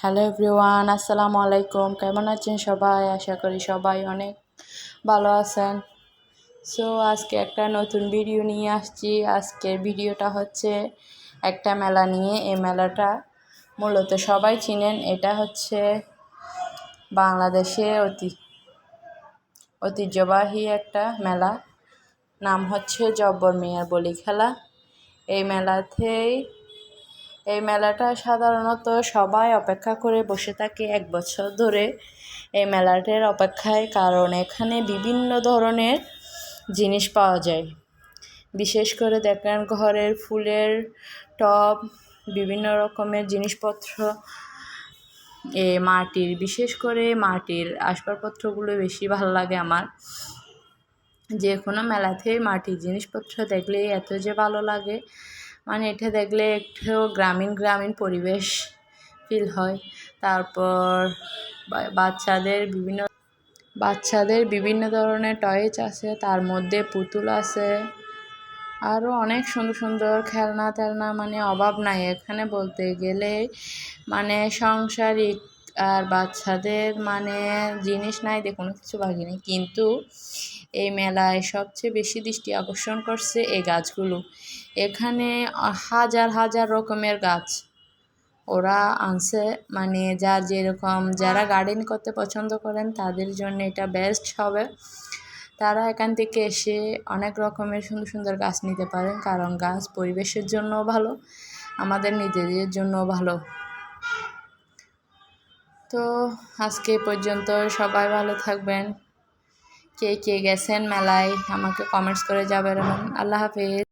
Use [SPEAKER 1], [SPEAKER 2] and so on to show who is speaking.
[SPEAKER 1] Hello everyone, আসসালামু আলাইকুম। কেমন আছেন সবাই? আশা করি সবাই অনেক ভালো আছেন। সো আজকে একটা নতুন ভিডিও নিয়ে আসছি। আজকের ভিডিওটা হচ্ছে একটা মেলা নিয়ে। এই মেলাটা মূলত সবাই চিনেন। এটা হচ্ছে বাংলাদেশে ঐতিহ্যবাহী একটা মেলা। নাম হচ্ছে জব্বর মিয়ার বলি খেলা। এই মেলাটা সাধারণত সবাই অপেক্ষা করে বসে থাকে 1 বছর ধরে এই মেলাটার অপেক্ষায়, কারণ এখানে বিভিন্ন ধরনের জিনিস পাওয়া যায়। বিশেষ করে দেখেন ঘরের ফুলের টব, বিভিন্ন রকমের জিনিসপত্র, বিশেষ করে মাটির আসবাবপত্রগুলো বেশি ভালো লাগে আমার। যে কোনো মেলাতে মাটির জিনিসপত্র দেখলেই এত যে ভালো লাগে, মানে এটা দেখলে একটু গ্রামীণ পরিবেশ ফিল হয়। তারপর বাচ্চাদের বিভিন্ন ধরনের টয়েস আছে, তার মধ্যে পুতুল আছে, আরও অনেক সুন্দর সুন্দর খেলনা মানে অভাব নাই এখানে বলতে গেলে। মানে সাংসারিক আর বাচ্চাদের মানে জিনিস নাই কোনো কিছু বাকি নেই। কিন্তু এই মেলায় সবচেয়ে বেশি দৃষ্টি আকর্ষণ করছে এই গাছগুলো। এখানে হাজার রকমের গাছ ওরা আনছে, মানে যারা গার্ডেন করতে পছন্দ করেন তাদের জন্য এটা বেস্ট হবে। তারা এখান থেকে এসে অনেক রকমের সুন্দর সুন্দর গাছ নিতে পারেন, কারণ গাছ পরিবেশের জন্য ভালো, আমাদের নিজেদের জন্য ভালো। তো আজকে পর্যন্ত সবাই ভালো থাকবেন। কে কে গেছেন মেলায় আমাকে কমেন্টস করে যাবেন। আল্লাহ হাফেজ।